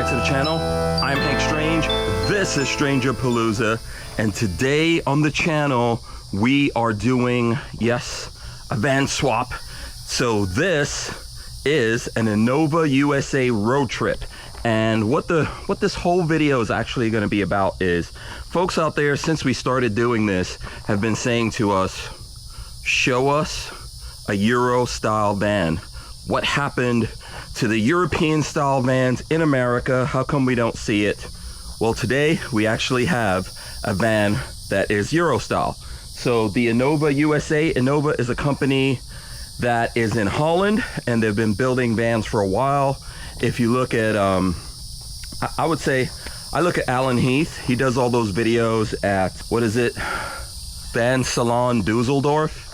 back to the channel. I'm Hank Strange. This is StrangerPalooza, and today on the channel we are doing, yes, a van swap. So this is an Innova USA road trip, and what this whole video is actually going to be about is folks out there, since we started doing this, have been saying to us, show us a Euro style van. What happened to the European style vans in America? How come we don't see it? Well, today we actually have a van that is Euro style. So the Innova USA, Innova is a company that is in Holland, and they've been building vans for a while. If you look at, I would say, I look at Alan Heath. He does all those videos at, what is it? Van Salon Dusseldorf.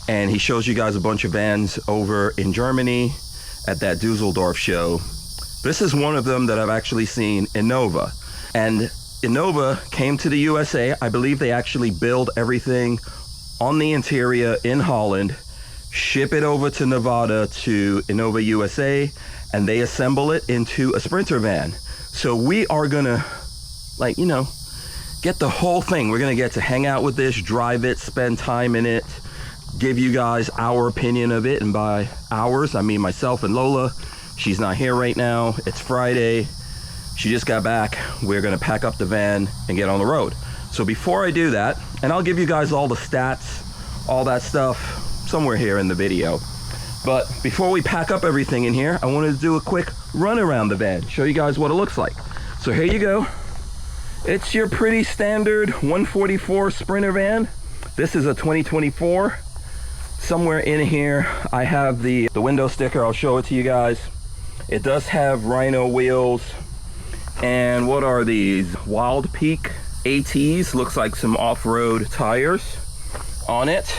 And he shows you guys a bunch of vans over in Germany at that Dusseldorf show. This is one of them that I've actually seen, Innova. And Innova came to the USA. I believe they actually build everything on the interior in Holland, ship it over to Nevada to Innova USA, and they assemble it into a Sprinter van. So we are gonna, like, you know, get the whole thing. We're gonna get to hang out with this, drive it, spend time in it, give you guys our opinion of it. And by ours, I mean myself and Lola. She's not here right now. It's Friday. She just got back. We're gonna pack up the van and get on the road. So before I do that, and I'll give you guys all the stats, all that stuff, somewhere here in the video. But before we pack up everything in here, I wanted to do a quick run around the van, show you guys what it looks like. So here you go. It's your pretty standard 144 Sprinter van. This is a 2024. Somewhere in here I have the window sticker. I'll show it to you guys. It does have Rhino wheels, and what are these? Wild Peak ATs. Looks like some off-road tires on it.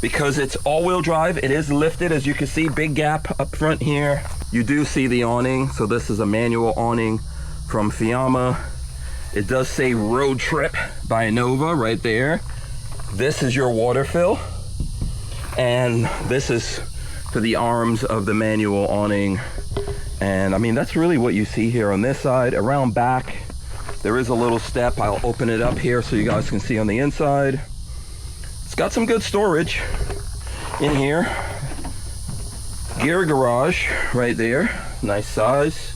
Because it's all-wheel drive, it is lifted. As you can see, big gap up front here. You do see the awning. So this is a manual awning from Fiamma. It does say Road Trip by Innova right there. This is your water fill. And this is for the arms of the manual awning. And I mean, that's really what you see here on this side. Around back, there is a little step. I'll open it up here so you guys can see on the inside. It's got some good storage in here. Gear garage right there, nice size.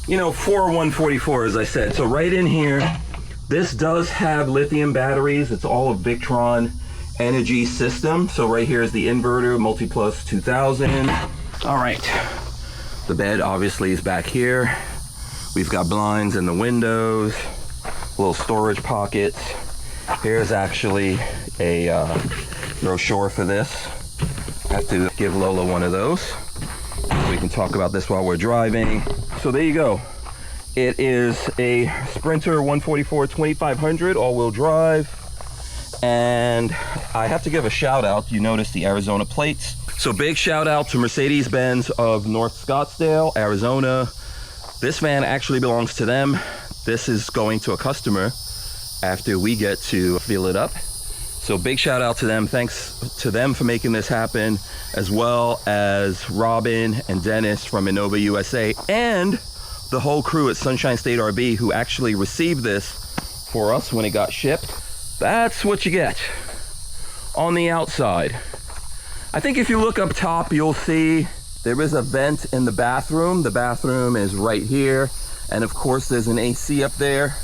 You know, for 144, as I said. So right in here, this does have lithium batteries. It's all a Victron energy system. So right here is the inverter, MultiPlus 2000. All right, the bed obviously is back here. We've got blinds in the windows, little storage pockets. Here's actually a brochure for this. I have to give Lola one of those. We can talk about this while we're driving. So there you go. It is a Sprinter 144 2500 all-wheel drive. And I have to give a shout out. You notice the Arizona plates. So big shout out to Mercedes-Benz of North Scottsdale, Arizona. This van actually belongs to them. This is going to a customer after we get to fill it up. So big shout out to them. Thanks to them for making this happen, as well as Robin and Dennis from Innova USA and the whole crew at Sunshine State RV who actually received this for us when it got shipped. That's what you get on the outside. I think if you look up top, you'll see there is a vent in the bathroom. The bathroom is right here. And of course, there's an AC up there.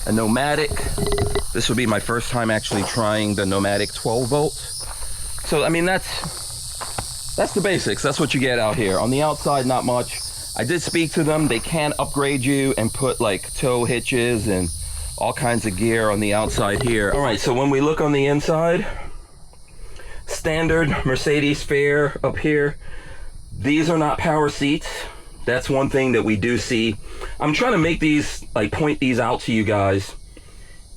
A Nomadic. This will be my first time actually trying the Nomadic 12 volts. So I mean, that's the basics. That's what you get out here. On the outside, not much. I did speak to them. They can upgrade you and put like tow hitches and all kinds of gear on the outside here. All right, so when we look on the inside, standard Mercedes fare up here. These are not power seats. That's one thing that we do see. I'm trying to make these, like, point these out to you guys.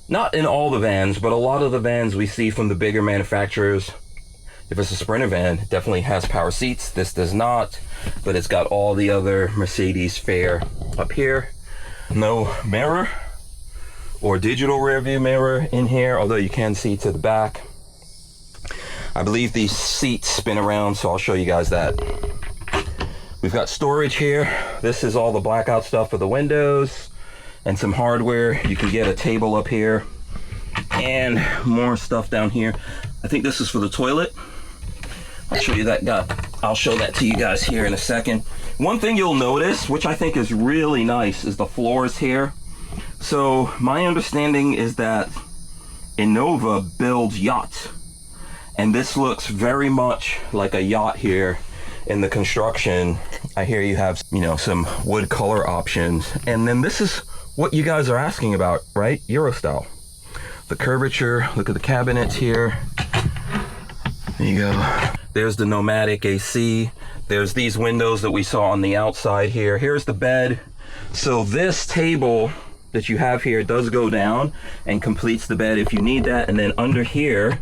Not in all the vans, but a lot of the vans we see from the bigger manufacturers. If it's a Sprinter van, it definitely has power seats. This does not, but it's got all the other Mercedes fare up here. No mirror or digital rear view mirror in here, although you can see to the back. I believe these seats spin around, so I'll show you guys that. We've got storage here. This is all the blackout stuff for the windows and some hardware. You can get a table up here and more stuff down here. I think this is for the toilet. I'll show you that I'll show that to you guys here in a second. One thing you'll notice, which I think is really nice, is the floors here. So my understanding is that Innova builds yachts, and this looks very much like a yacht here in the construction. I hear you have, you know, some wood color options, and then this is what you guys are asking about, right? Euro style. The curvature, look at the cabinets here. There you go. There's the nomadic AC. There's these windows that we saw on the outside here. Here's the bed. So this table that you have here does go down and completes the bed if you need that. And then under here,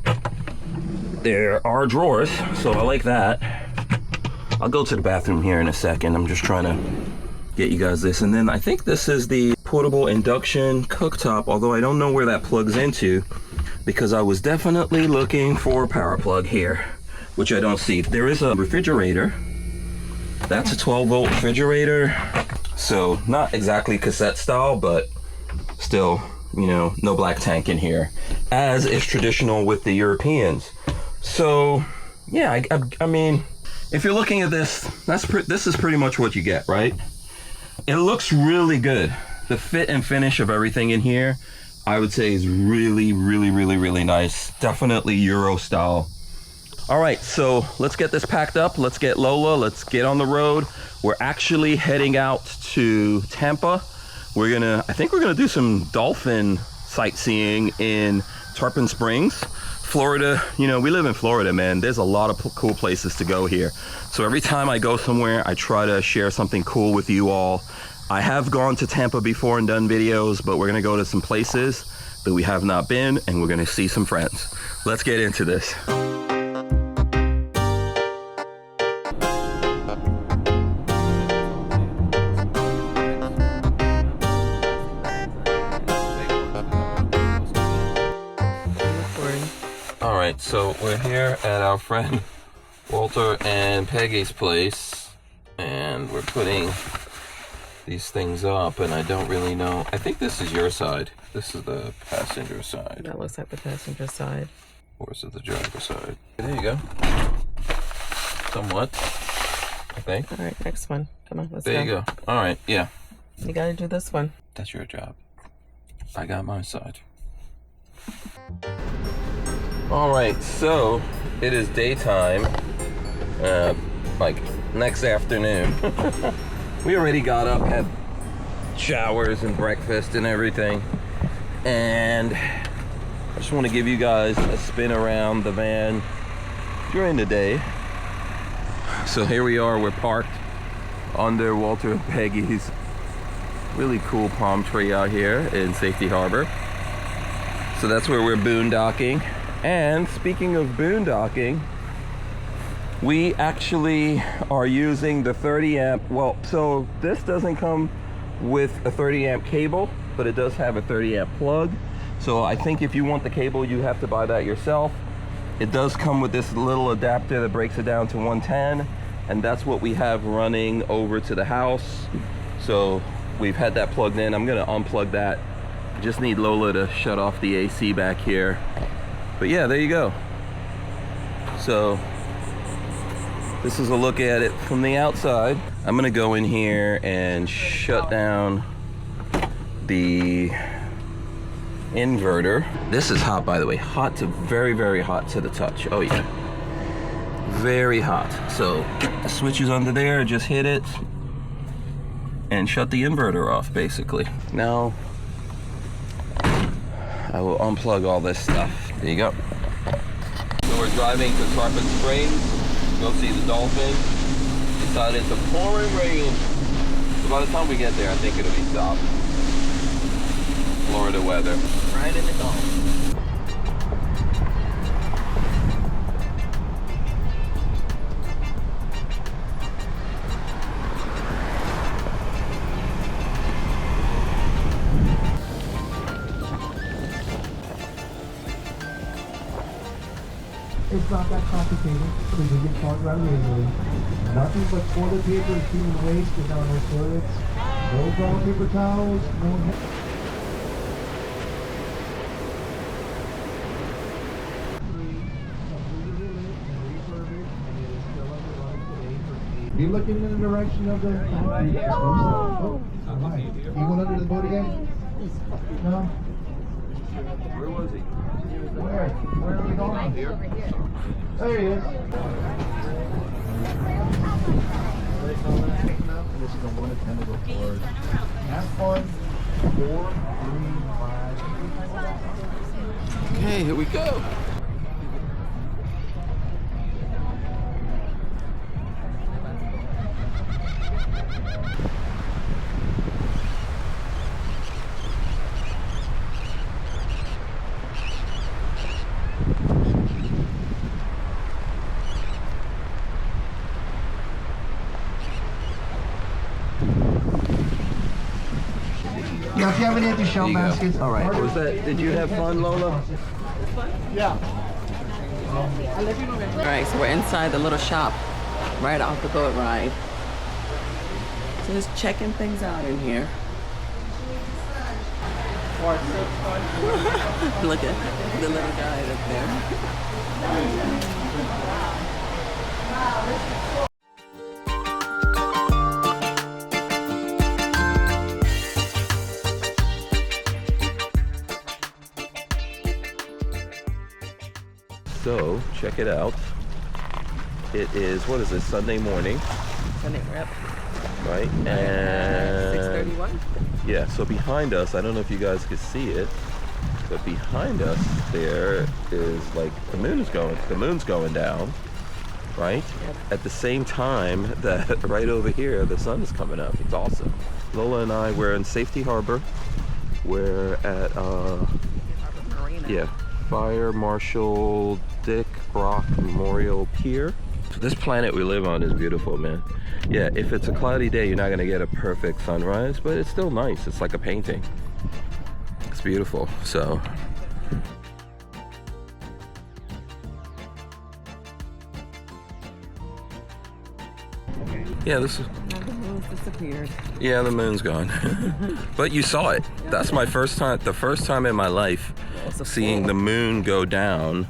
there are drawers. So I like that. I'll go to the bathroom here in a second. I'm just trying to get you guys this. And then I think this is the portable induction cooktop, although I don't know where that plugs into, because I was definitely looking for a power plug here, which I don't see. There is a refrigerator. That's a 12-volt refrigerator. So not exactly cassette style, but still, you know, no black tank in here, as is traditional with the Europeans. So yeah, I mean, if you're looking at this, this is pretty much what you get, right? It looks really good. The fit and finish of everything in here, I would say, is really, really, really, really nice. Definitely Euro style. All right, so let's get this packed up. Let's get Lola. Let's get on the road. We're actually heading out to Tampa. I think we're gonna do some dolphin sightseeing in Tarpon Springs, Florida. You know, we live in Florida, man. There's a lot of cool places to go here. So every time I go somewhere, I try to share something cool with you all. I have gone to Tampa before and done videos, but we're gonna go to some places that we have not been, and we're gonna see some friends. Let's get into this. All right, so we're here at our friend Walter and Peggy's place, and we're putting these things up, and I don't really know. I think this is your side. This is the passenger side. That looks like the passenger side. Or is it the driver side? There you go. Somewhat, I think. All right, next one. Come on, let's go. There you go. All right, yeah. You gotta do this one. That's your job. I got my side. All right, so it is daytime, like next afternoon. We already got up, had showers and breakfast and everything, and I just want to give you guys a spin around the van during the day. So here we are, we're parked under Walter and Peggy's really cool palm tree out here in Safety Harbor. So that's where we're boondocking. And speaking of boondocking, we actually are using the 30 amp. Well, so this doesn't come with a 30 amp cable, but it does have a 30 amp plug. So I think if you want the cable, you have to buy that yourself. It does come with this little adapter that breaks it down to 110, and that's what we have running over to the house. So we've had that plugged in. I'm gonna unplug that. Just need Lola to shut off the AC back here. But yeah, there you go. So this is a look at it from the outside. I'm gonna go in here and shut down the inverter. This is hot, by the way. Hot to very, very hot to the touch. Oh yeah, very hot. So the switch is under there, just hit it and shut the inverter off, basically. Now I will unplug all this stuff. There you go. So we're driving to Tarpon Springs, go see the Dolphin. Decided to pour and rain. So by the time we get there, I think it'll be stopped. Florida weather. Right in the Gulf. It's not that complicated, so you can get parked rather easily. Nothing but toilet paper and human waste and on those toilets. No brown paper towels, no... You looking in the direction of the... Oh, alright. You went under the boat again? No? Where was he? Where? Where are we going? Here. There he is. This is a one attended report. Have fun. 4, 3, 5. Okay, here we go. Yeah, if you have any empty shell There you go. baskets. All right. Was that? Did you have fun, Lola? Yeah. All right, so we're inside the little shop right off the boat ride. So just checking things out in here. Look at the little guy up there. So check it out. It is, what is it, Sunday morning, Sunday rep. right? And 6:31. yeah, so behind us, I don't know if you guys could see it, but behind us there is like the moon's going down, right? Yep. At the same time that right over here the sun is coming up. It's awesome. Lola and I, we're in Safety Harbor. We're at Marina. yeah, Fire Marshal Dick Brock Memorial Pier. This planet we live on is beautiful, man. Yeah, if it's a cloudy day, you're not gonna get a perfect sunrise, but it's still nice. It's like a painting. It's beautiful. So yeah, this is, And the moon's disappeared. yeah, the moon's gone. But you saw it. That's my first time, the first time in my life seeing the moon go down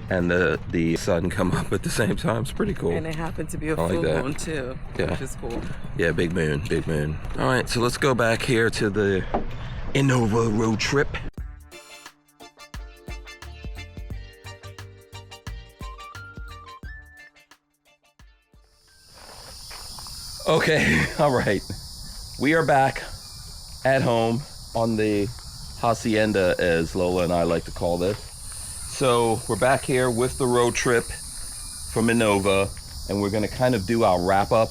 and the sun come up at the same time. It's pretty cool. And it happened to be a I like full that. moon too, Yeah. which is cool. Yeah, big moon, big moon. All right, so let's go back here to the Innova Roadtrip. Okay, all right. We are back at home on the hacienda, as Lola and I like to call this. So we're back here with the road trip from Innova, and we're gonna kind of do our wrap up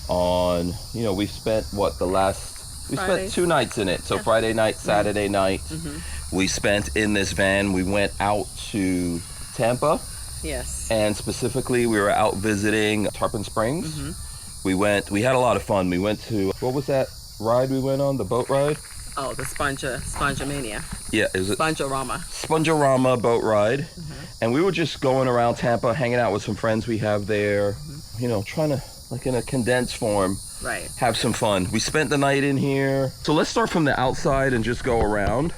on, you know, we spent what, we spent 2 nights in it. So Friday night, Saturday night, we spent in this van. We went out to Tampa, Yes. and specifically we were out visiting Tarpon Springs. We had a lot of fun. We went to, what was that ride we went on, the boat ride? Oh, the Spongemania. Yeah, it was a Spongerama. Spongerama boat ride. And we were just going around Tampa, hanging out with some friends we have there, you know, trying to, like in a condensed form, Right. have some fun. We spent the night in here. So let's start from the outside and just go around.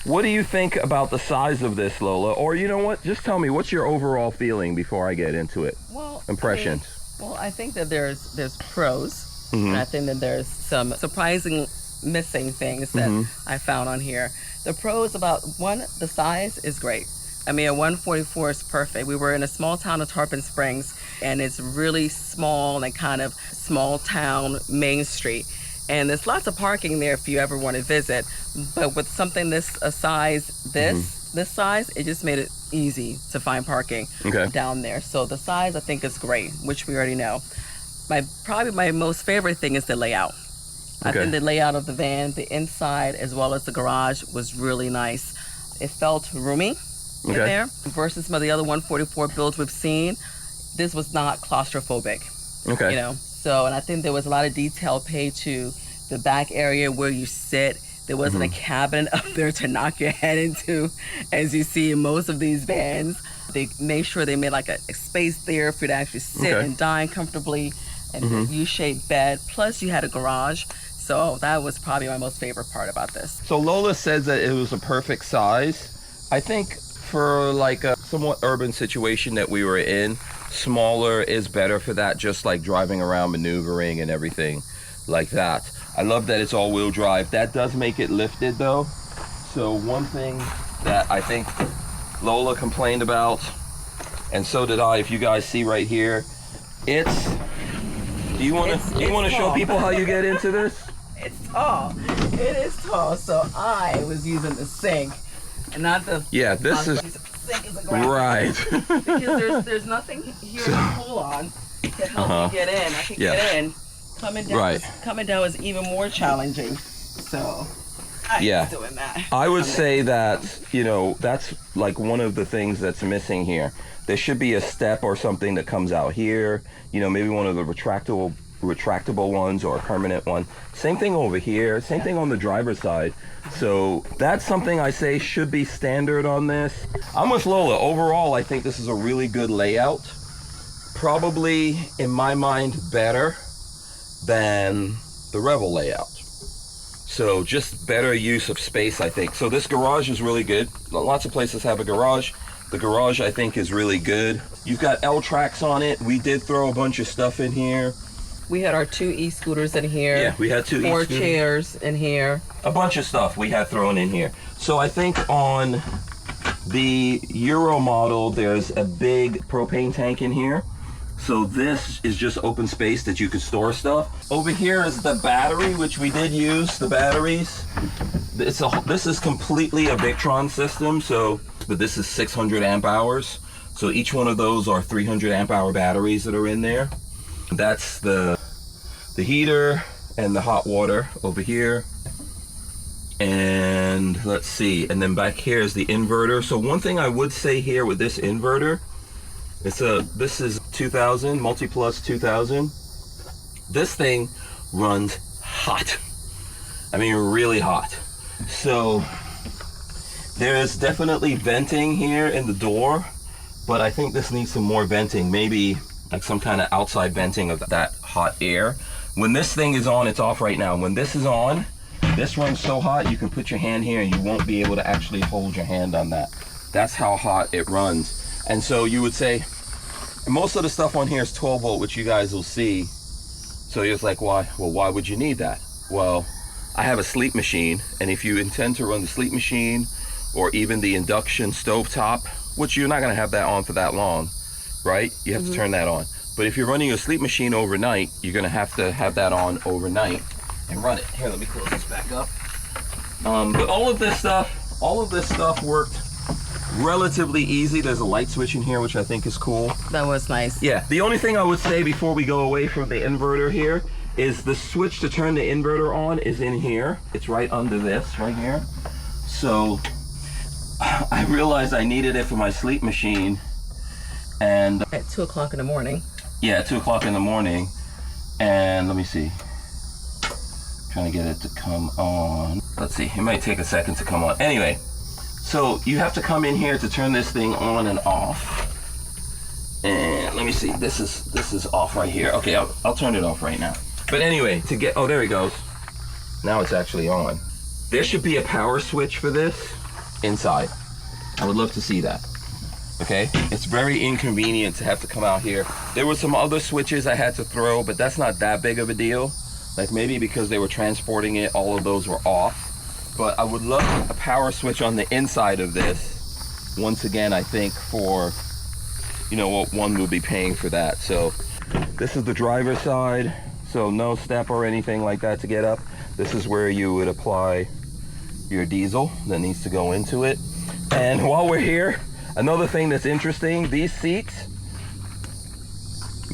What do you think about the size of this, Lola? Or you know what, just tell me, what's your overall feeling before I get into it? Well, Impressions. I think that there's pros, and I think that there's some surprising missing things that I found on here. The pros about one, the size is great. I mean, a 144 is perfect. We were in a small town of Tarpon Springs, and it's really small and kind of small town Main Street. And there's lots of parking there if you ever want to visit. But with something this size, this size, it just made it easy to find parking down there. So the size, I think, is great, which we already know. Probably my most favorite thing is the layout. I think the layout of the van, the inside as well as the garage, was really nice. It felt roomy in there versus some of the other 144 builds we've seen. This was not claustrophobic. You know, so, and I think there was a lot of detail paid to the back area where you sit. There wasn't a cabinet up there to knock your head into, as you see in most of these vans. They made sure they made like a space there for you to actually sit and dine comfortably, and a U-shaped bed. Plus you had a garage. So that was probably my most favorite part about this. So Lola says that it was a perfect size. I think for like a somewhat urban situation that we were in, smaller is better for that, just like driving around, maneuvering and everything like that. I love that it's all-wheel drive. That does make it lifted though. So one thing that I think Lola complained about, and so did I, if you guys see right here, it's, do you want to show people how you get into this? It's tall. It is tall. So I was using the sink and not the... Yeah, this is... The sink is a grab. Right. Because there's nothing here to pull on to help you get in. I can get in. Coming down is even more challenging. So I'm doing that. I would say that, you know, that's like one of the things that's missing here. There should be a step or something that comes out here. You know, maybe one of the retractable ones or a permanent one. Same thing over here, same thing on the driver's side. So that's something I say should be standard on this. I'm with Lola. Overall, I think this is a really good layout. Probably, in my mind, better than the Rebel layout. So just better use of space, I think. So this garage is really good. Lots of places have a garage. The garage, I think, is really good. You've got L tracks on it. We did throw a bunch of stuff in here. We had our 2 e-scooters in here. Yeah, we had 2 e-scooters. 4 chairs in here. A bunch of stuff we had thrown in here. So I think on the Euro model, there's a big propane tank in here. So this is just open space that you could store stuff. Over here is the battery, which we did use, the batteries. This is completely a Victron system, but this is 600 amp hours. So each one of those are 300 amp hour batteries that are in there. That's the heater and the hot water over here. And let's see, and then back here is the inverter. So one thing I would say here with this inverter, this is 2000, Multi-Plus 2000. This thing runs hot. I mean, really hot. So there is definitely venting here in the door, but I think this needs some more venting, maybe like some kind of outside venting of that hot air. When this thing is on, it's off right now. When this is on, this runs so hot you can put your hand here and you won't be able to actually hold your hand on that. That's how hot it runs. And so you would say, most of the stuff on here is 12 volt, which you guys will see. So you're just like, why? Well, why would you need that? Well, I have a sleep machine, and if you intend to run the sleep machine or even the induction stovetop, which you're not gonna have that on for that long, right? You have to turn that on. But if you're running your sleep machine overnight, you're gonna have to have that on overnight and run it. Here, let me close this back up. But all of this stuff worked relatively easy. There's a light switch in here, which I think is cool. That was nice. Yeah, the only thing I would say before we go away from the inverter here is the switch to turn the inverter on is in here. It's right under this, right here. So I realized I needed it for my sleep machine. And at 2 o'clock in the morning. Yeah, at 2 o'clock in the morning. And let me see. Trying to get it to come on. Let's see, it might take a second to come on. Anyway, so you have to come in here to turn this thing on and off. And let me see, this is off right here. Okay, I'll turn it off right now. But anyway, oh, there it goes. Now it's actually on. There should be a power switch for this inside. I would love to see that. Okay, it's very inconvenient to have to come out here. There were some other switches I had to throw, but that's not that big of a deal. Like maybe because they were transporting it, all of those were off. But I would love a power switch on the inside of this. Once again, I think for, you know, what one would be paying for that. So this is the driver's side. So no step or anything like that to get up. This is where you would apply your diesel that needs to go into it. And while we're here, another thing that's interesting, these seats,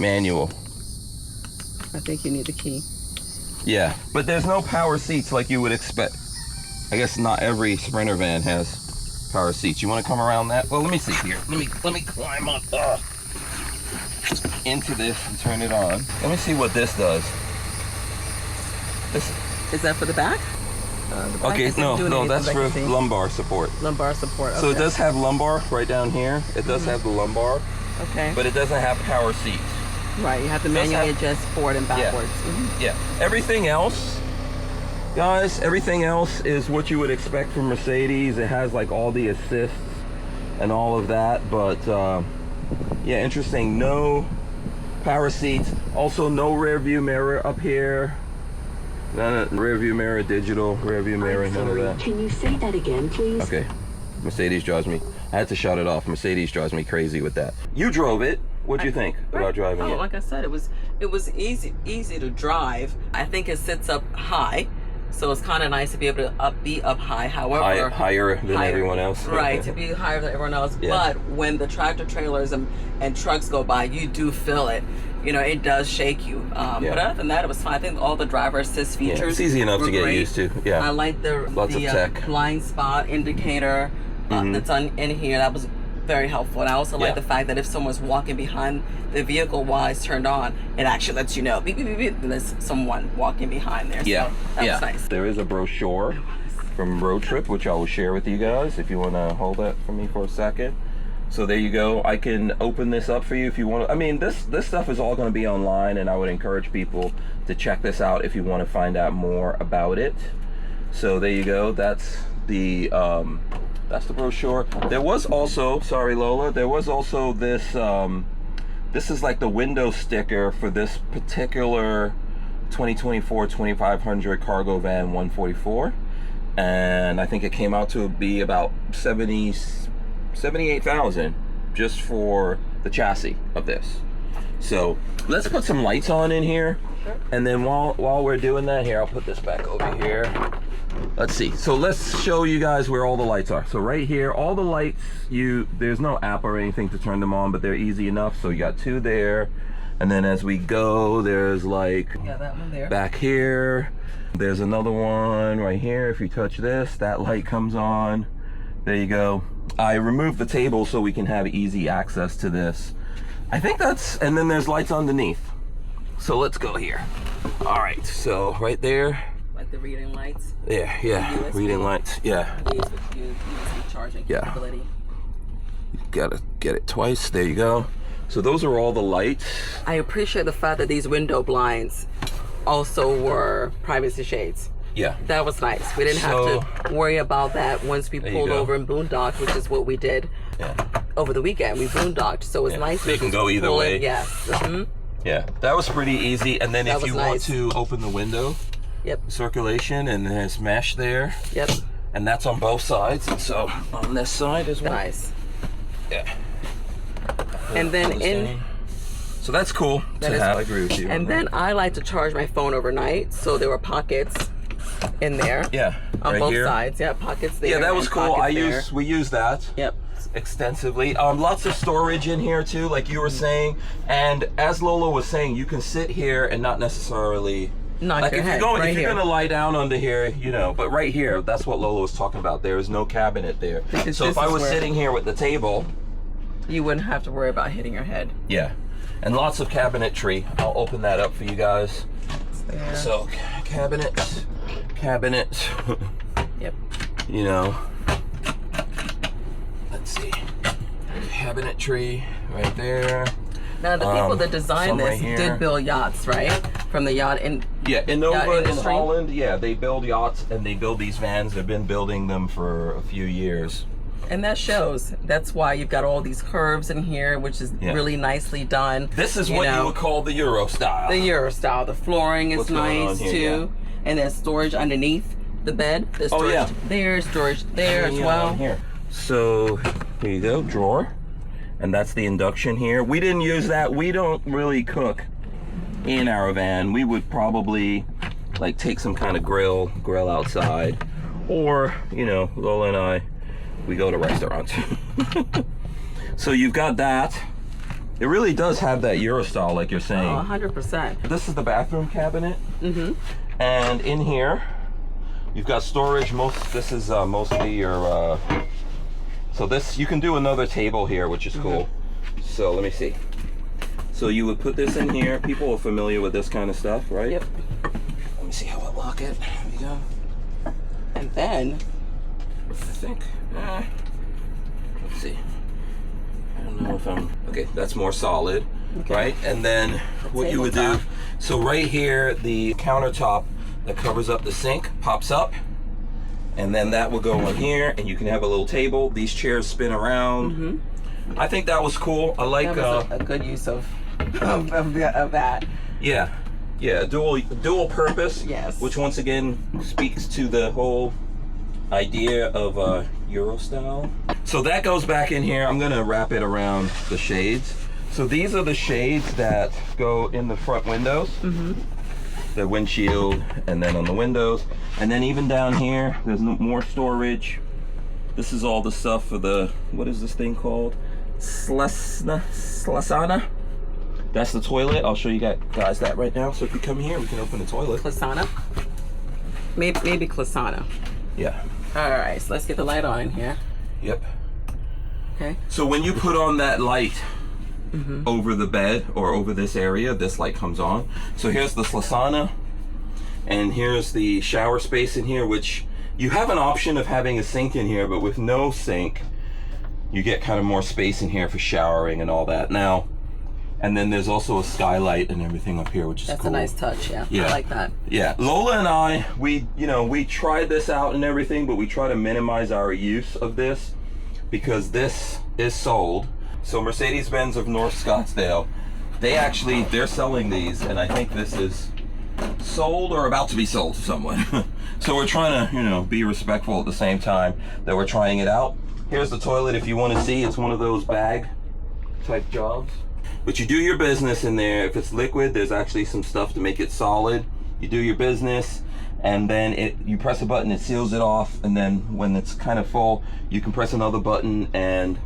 manual. I think you need the key. Yeah, but there's no power seats like you would expect. I guess not every Sprinter van has power seats. You want to come around that? Well, let me see here. Let me climb up into this and turn it on. Let me see what this does. Is that for the back? The back Okay, isn't doing no, anything that's I for can see. lumbar support. Lumbar support. Okay. So it does have lumbar right down here. It does have the lumbar, Okay. but it doesn't have power seats. Right, you have to manually adjust forward and backwards. Mhm. Yeah. Everything else, guys, everything else is what you would expect from Mercedes. It has like all the assists and all of that, but yeah, interesting. No power seats. Also, no rear view mirror up here. None of rear view mirror, digital rear view mirror, none of that. Can you say that again, please? Okay. Mercedes drives me. I had to shut it off. Mercedes drives me crazy with that. You drove it. What'd you think about driving it? Like I said, it was easy to drive. I think it sits up high, so it's kind of nice to be able to be up high. However, higher than everyone else. Right, to be higher than everyone else. Yeah. But when the tractor trailers and trucks go by, you do feel it. You know, it does shake you. But other than that, it was fine. I think all the driver assist features. Yeah, it's easy enough to get great. used to. Yeah. I like the Lots of tech. blind spot indicator that's in here. That was very helpful. And I also like the fact that if someone's walking behind the vehicle while it's turned on, it actually lets you know, beep, beep, beep, beep, there's someone walking behind there. Yeah. So that was nice. There is a brochure from Roadtrip, which I will share with you guys if you want to hold that for me for a second. So there you go. I can open this up for you if you want to. I mean, this stuff is all going to be online, and I would encourage people to check this out if you want to find out more about it. So there you go. That's the brochure. There was also, sorry Lola, there was also this this is like the window sticker for this particular 2024 2500 cargo van 144, and I think it came out to be about 78,000 just for the chassis of this. So let's put some lights on in here. Sure. And then while we're doing that, here, I'll put this back over here. Let's see. So let's show you guys where all the lights are. So right here, all the lights, there's no app or anything to turn them on, but they're easy enough. So you got two there. And then as we go, there's like that one there. Back here, there's another one right here. If you touch this, that light comes on. There you go. I removed the table so we can have easy access to this. I think that's, and then there's lights underneath. So let's go here. All right, so right there. Like the reading lights. Yeah, USB. reading lights, yeah. USB charging capability. You gotta get it twice, there you go. So those are all the lights. I appreciate the fact that these window blinds also were privacy shades. Yeah. That was nice. We didn't have to worry about that once we pulled over and boondocked, which is what we did over the weekend. We boondocked, so it was nice. They can go either way. Yes. Yeah, that was pretty easy. And then if you want to open the window, circulation, and there's mesh there. Yep. And that's on both sides. And so on this side as well. Nice. Yeah. And then so that's cool to have. I agree with you. And then I like to charge my phone overnight, so there were pockets in there. Yeah. On right both here. sides. Yeah, pockets there. Yeah, that was cool. We use that. Yep. Extensively. Lots of storage in here too, like you were saying. And as Lola was saying, you can sit here and not necessarily knock your head. If you're gonna lie down under here, you know, but right here, that's what Lola was talking about. There is no cabinet there. So if I was sitting here with the table, you wouldn't have to worry about hitting your head. Yeah. And lots of cabinetry. I'll open that up for you guys. So cabinet. Yep. You know, let's see, cabinetry right there. Now the people that designed this did build yachts, right? From the yacht in Innova in Holland. Yeah, they build yachts and they build these vans. They've been building them for a few years. And that shows. That's why you've got all these curves in here, which is really nicely done. This is what you would call the Euro style. The Euro style. The flooring is nice too, and there's storage underneath the bed. There's storage there, storage there as well. Here. So here you go, drawer, and that's the induction here. We didn't use that. We don't really cook in our van. We would probably like take some kind of grill outside, or you know, Lola and I, we go to restaurants. So you've got that. It really does have that Euro style, like you're saying. Oh, 100%. This is the bathroom cabinet. And in here, you've got storage. This is mostly your. So this, you can do another table here, which is cool. So let me see. So you would put this in here. People are familiar with this kind of stuff, right? Yep. Let me see how I lock it. There we go. And then I think, let's see. I don't know if I'm, okay, that's more solid, right? And then what you would do, so right here, the countertop that covers up the sink pops up, and then that will go on here, and you can have a little table. These chairs spin around. I think that was cool. I like that was a good use of that. Yeah, dual purpose. Yes. Which once again speaks to the whole idea of Euro style. So that goes back in here. I'm gonna wrap it around the shades. So these are the shades that go in the front windows. The windshield, and then on the windows, and then even down here there's more storage. This is all the stuff for the, what is this thing called? Slasana. That's the toilet. I'll show you guys that right now. So if you come here, we can open the toilet. Klasana? Maybe Klasana. Yeah. All right, so let's get the light on in here. Yep. Okay. So when you put on that light over the bed or over this area, this light comes on. So here's the Slasana, and here's the shower space in here, which you have an option of having a sink in here, but with no sink, you get kind of more space in here for showering and all that. Now, and then there's also a skylight and everything up here, which is That's cool. a nice touch, yeah. I like that. Yeah, Lola and I, we tried this out and everything, but we try to minimize our use of this because this is sold. So Mercedes-Benz of North Scottsdale, they're selling these, and I think this is sold or about to be sold to someone. So we're trying to, be respectful at the same time that we're trying it out. Here's the toilet if you want to see. It's one of those bag type jobs. But you do your business in there. If it's liquid, there's actually some stuff to make it solid. You do your business, and then you press a button, it seals it off, and then when it's kind of full, you can press another button and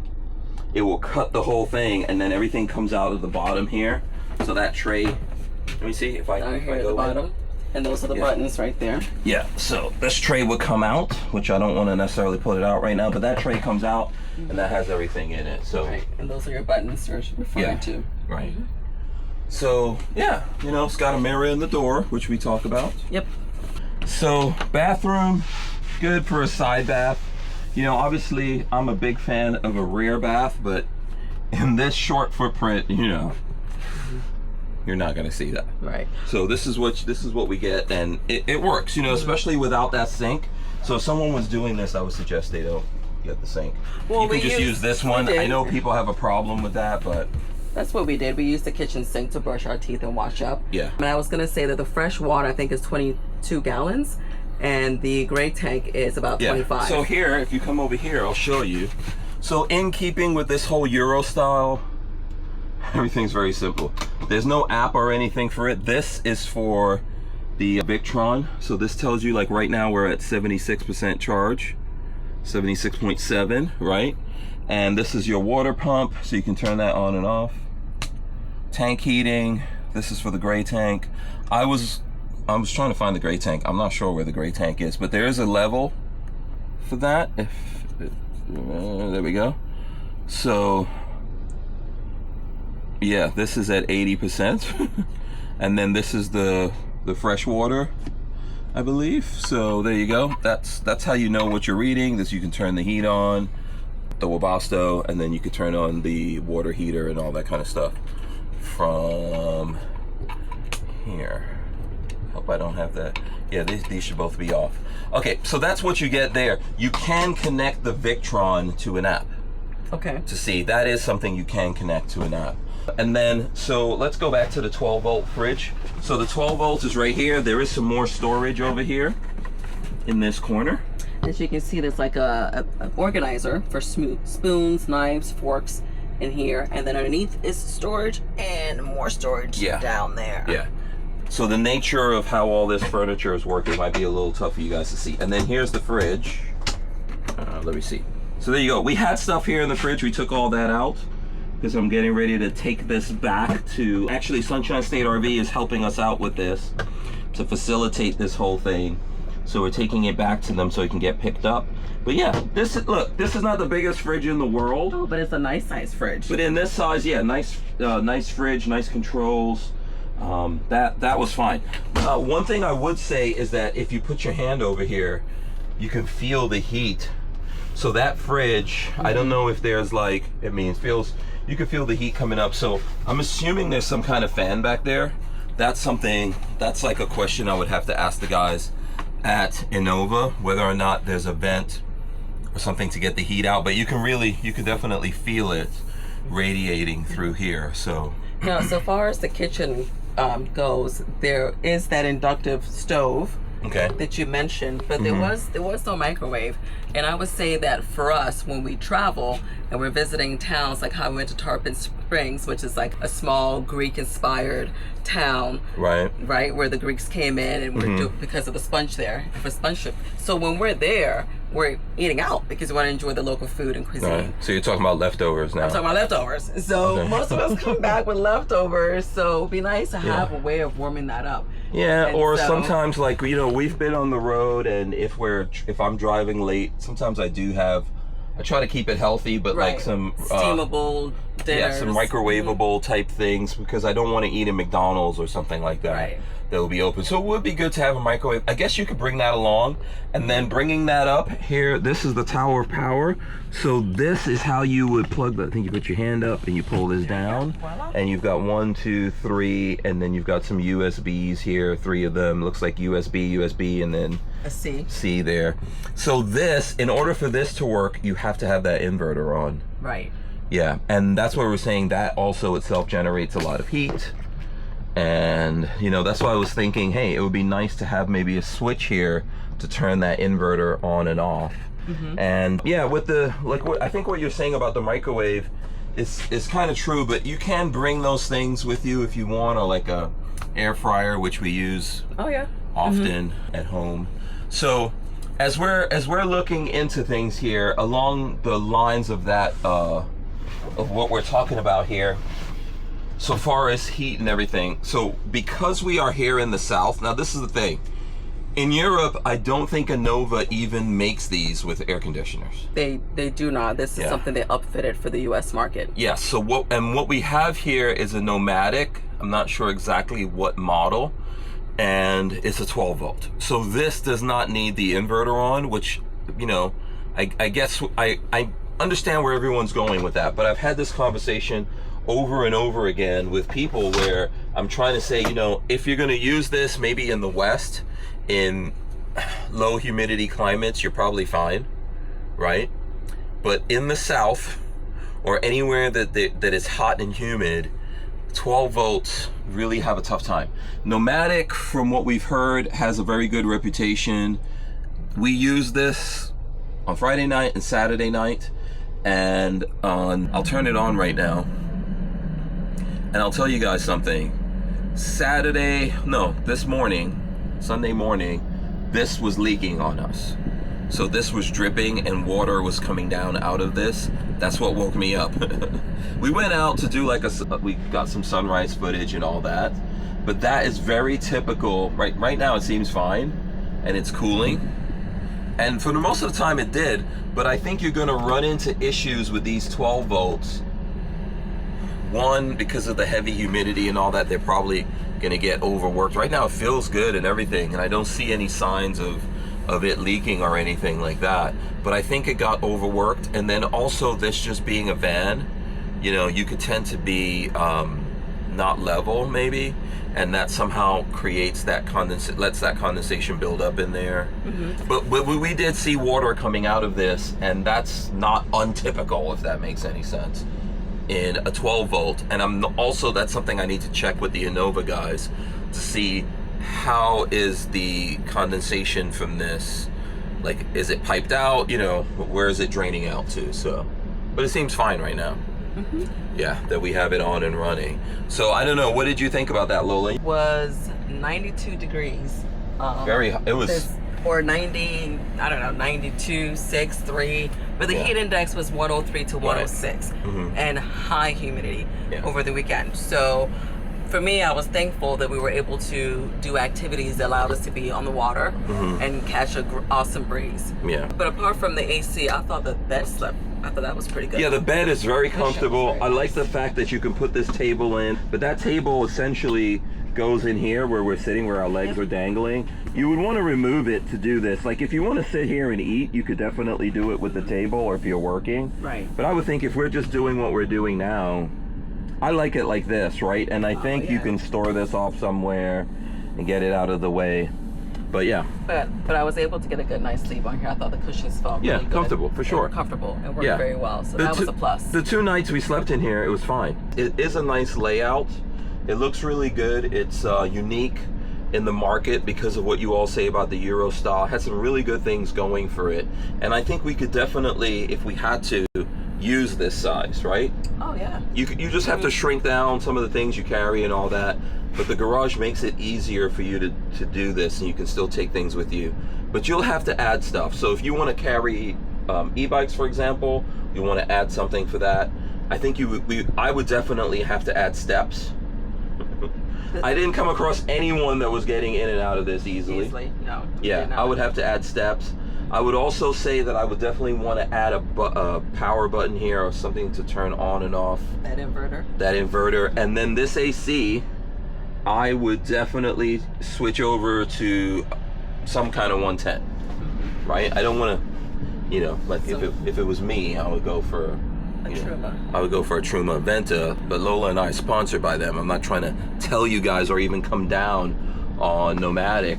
it will cut the whole thing, and then everything comes out of the bottom here. So that tray, let me see if I Down here at go the bottom. in. And those are the buttons right there. Yeah, so this tray would come out, which I don't want to necessarily put it out right now, but that tray comes out and that has everything in it. So Right, and those are your buttons you're referring to. Right. So yeah, it's got a mirror in the door, which we talk about. Yep. So bathroom, good for a side bath. Obviously I'm a big fan of a rear bath, but in this short footprint, you're not gonna see that. Right. So this is what we get, and it works, especially without that sink. So if someone was doing this, I would suggest they don't get the sink. Well, you can just use this one. I know people have a problem with that, but that's what we did. We used the kitchen sink to brush our teeth and wash up. Yeah. And I was gonna say that the fresh water I think is 22 gallons, and the gray tank is about 25. So here, if you come over here, I'll show you. So in keeping with this whole Euro style, everything's very simple. There's no app or anything for it. This is for the Victron. So this tells you, like right now we're at 76% charge, 76.7, right? And this is your water pump, so you can turn that on and off. Tank heating, this is for the gray tank. I was trying to find the gray tank. I'm not sure where the gray tank is, but there is a level for that. There we go. So yeah, this is at 80%. And then this is the fresh water, I believe. So there you go. That's how you know what you're reading. This, you can turn the heat on, the Webasto, and then you can turn on the water heater and all that kind of stuff from here. Hope I don't have that. Yeah, these should both be off. Okay, so that's what you get there. You can connect the Victron to an app. Okay. To see, that is something you can connect to an app. And then, so let's go back to the 12 volt fridge. So the 12 volts is right here. There is some more storage over here in this corner. As you can see, there's like an organizer for spoons, knives, forks in here. And then underneath is storage and more storage down there. Yeah. So the nature of how all this furniture is working might be a little tough for you guys to see. And then here's the fridge. Let me see. So there you go. We had stuff here in the fridge. We took all that out because I'm getting ready to take this back to, actually Sunshine State RV is helping us out with this to facilitate this whole thing. So we're taking it back to them so it can get picked up. But yeah, look, this is not the biggest fridge in the world. Oh, but it's a nice size fridge. But in this size, yeah, nice fridge, nice controls. That was fine. One thing I would say is that if you put your hand over here, you can feel the heat. So that fridge, I don't know if there's like, I mean, it feels, you can feel the heat coming up. So I'm assuming there's some kind of fan back there. That's something, that's like a question I would have to ask the guys at Innova, whether or not there's a vent or something to get the heat out. But you can definitely feel it radiating through here. So now, so far as the kitchen goes, there is that inductive stove that you mentioned, but there was no microwave. And I would say that for us, when we travel and we're visiting towns, like how we went to Tarpon Springs, which is like a small Greek-inspired town, right, where the Greeks came in and were because of the sponge there, for sponge trip. So when we're there, we're eating out because we want to enjoy the local food and cuisine. Right. So you're talking about leftovers now. I'm talking about leftovers. So most of us come back with leftovers. So it'd be nice to have a way of warming that up. Yeah, and or sometimes, like, you know, we've been on the road, and if I'm driving late, sometimes I try to keep it healthy, but like some steamable dinners. Some microwavable type things, because I don't want to eat in McDonald's or something like that. Right. That will be open. So it would be good to have a microwave. I guess you could bring that along, and then bringing that up here, this is the Tower of Power. So this is how you would plug the, I think you put your hand up and you pull this down, and you've got 1, 2, 3, and then you've got some USBs here, 3 of them. Looks like USB, and then a C there. So this, in order for this to work, you have to have that inverter on. Right. Yeah, and that's why we're saying that also itself generates a lot of heat. And you know, that's why I was thinking, hey, it would be nice to have maybe a switch here to turn that inverter on and off. And yeah, with the, like, what I think what you're saying about the microwave is kind of true, but you can bring those things with you if you want, or like a air fryer, which we use often at home. So as we're looking into things here along the lines of that of what we're talking about here, so far as heat and everything. So because we are here in the South, now this is the thing. In Europe, I don't think Innova even makes these with air conditioners. They do not. This is something they upfitted for the US market. Yes, so what we have here is a Nomadic. I'm not sure exactly what model, and it's a 12 volt. So this does not need the inverter on, which, you know, I guess I understand where everyone's going with that, but I've had this conversation over and over again with people where I'm trying to say, you know, if you're going to use this maybe in the West, in low humidity climates, you're probably fine, right? But in the South, or anywhere that is hot and humid, 12 volts really have a tough time. Nomadic, from what we've heard, has a very good reputation. We use this on Friday night and Saturday night, and I'll turn it on right now. And I'll tell you guys something. This morning, Sunday morning, this was leaking on us. So this was dripping and water was coming down out of this. That's what woke me up. We went out to do we got some sunrise footage and all that. But that is very typical. Right now it seems fine and it's cooling. And for the most of the time it did, but I think you're gonna run into issues with these 12 volts. One, because of the heavy humidity and all that, they're probably gonna get overworked. Right now it feels good and everything, and I don't see any signs of it leaking or anything like that. But I think it got overworked, and then also this just being a van, you know, you could tend to be not level maybe, and that somehow creates that lets that condensation build up in there. But we did see water coming out of this, and that's not untypical, if that makes any sense, in a 12 volt. And that's something I need to check with the Innova guys to see how is the condensation from this, like, is it piped out, you know, where is it draining out to? So, but it seems fine right now. Yeah, that we have it on and running. So I don't know, what did you think about that, Lola? It was 92 degrees. It was, or 90, I don't know, 92, 6, 3. But the heat index was 103 to 106, and high humidity over the weekend. So for me, I was thankful that we were able to do activities that allowed us to be on the water and catch an awesome breeze. But apart from the AC, I thought the bed slept. I thought that was pretty good. Yeah, the bed is very comfortable. I like the fact that you can put this table in, but that table essentially goes in here where we're sitting, where our legs are dangling. You would want to remove it to do this. Like if you want to sit here and eat, you could definitely do it with the table or if you're working. Right. But I would think if we're just doing what we're doing now, I like it like this, right? And I think you can store this off somewhere and get it out of the way. But yeah. But I was able to get a good night's sleep on here. I thought the cushions felt really good. Comfortable for sure. Comfortable and worked very well. So that was a plus. The 2 nights we slept in here, it was fine. It is a nice layout. It looks really good. It's unique in the market because of what you all say about the Euro style. It has some really good things going for it. And I think we could definitely, if we had to, use this size, right? Oh yeah. You just have to shrink down some of the things you carry and all that, but the garage makes it easier for you to do this, and you can still take things with you. But you'll have to add stuff. So if you want to carry e-bikes, for example, you want to add something for that. I think I would definitely have to add steps. I didn't come across anyone that was getting in and out of this easily. No. Yeah, I would have to add steps. I would also say that I would definitely want to add a power button here or something to turn on and off. That inverter. And then this AC, I would definitely switch over to some kind of 110, right? I don't want to, like if it was me, I would go for a Truma Venta, but Lola and I are sponsored by them. I'm not trying to tell you guys or even come down on Nomadic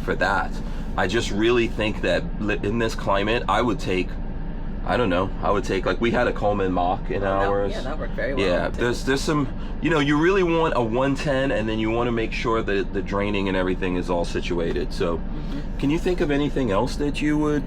for that. I just really think that in this climate, I would take, like we had a Coleman Mach in ours. Yeah, that worked very well. Yeah, there's some, you really want a 110, and then you want to make sure that the draining and everything is all situated. So can you think of anything else that you would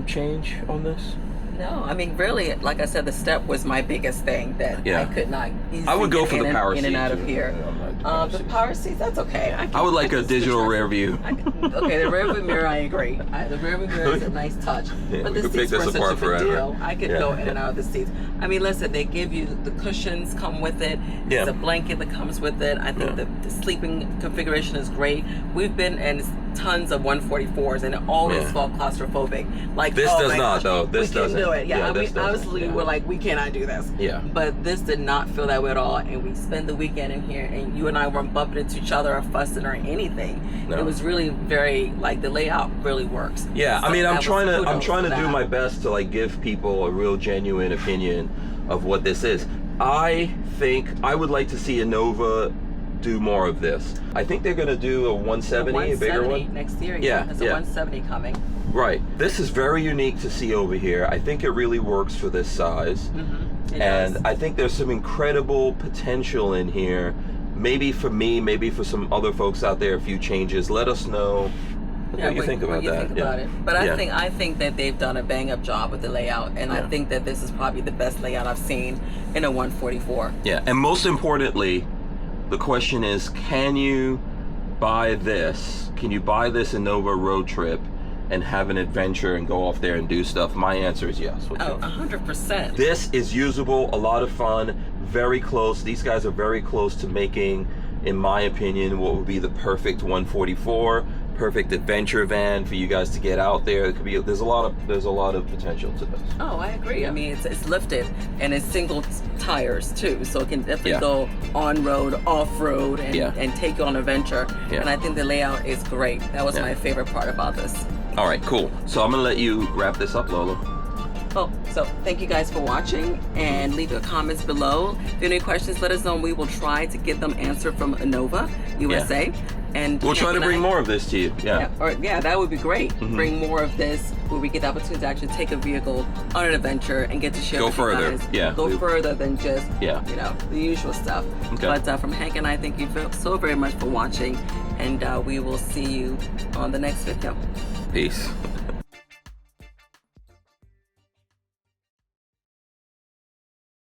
change on this? No, I mean, really, like I said, the step was my biggest thing that I could not easily I would go for get the power in seats. and out of here. The power seats, that's okay. I would like a digital rear view. Okay, the rear view mirror, I agree. The rear view mirror is a nice touch. But the seats were such a big deal. I could go in and out of the seats. I mean, listen, they give you the cushions come with it. There's a blanket that comes with it. I think the sleeping configuration is great. We've been in tons of 144s and it always felt claustrophobic. Like this does not, gosh, though. This doesn't. Do it. Yeah, I mean, obviously we're like, we cannot do this. Yeah. But this did not feel that way at all. And we spent the weekend in here, and you and I weren't bumping into each other or fussing or anything. No. It was really very, like, the layout really works. Yeah, so I mean, I'm trying to do my best to like give people a real genuine opinion of what this is. I think I would like to see Innova do more of this. I think they're going to do a 170, a bigger one next year. Yeah, there's a 170 coming. Right. This is very unique to see over here. I think it really works for this size. It does. I think there's some incredible potential in here. Maybe for me, maybe for some other folks out there, a few changes. Let us know what you think about that. But I think that they've done a bang up job with the layout, and I think that this is probably the best layout I've seen in a 144. Yeah, and most importantly, the question is, can you buy this? Can you buy this Innova Roadtrip and have an adventure and go off there and do stuff? My answer is yes. 100%. This is usable, a lot of fun, very close. These guys are very close to making, in my opinion, what would be the perfect 144, perfect adventure van for you guys to get out there. It could be, there's a lot of potential to this. Oh, I agree. I mean, it's lifted and it's single tires too, so it can definitely go on road, off road, and take you on an adventure. And I think the layout is great. That was my favorite part about this. All right, cool. So I'm gonna let you wrap this up, Lola. Oh, so thank you guys for watching, and leave your comments below. If you have any questions, let us know, and we will try to get them answered from Innova USA. And we'll try to bring more of this to you. That would be great. Bring more of this where we get the opportunity to actually take a vehicle on an adventure and get to share with you guys. Go further than just the usual stuff. But from Hank and I, thank you so very much for watching, and we will see you on the next video. Peace.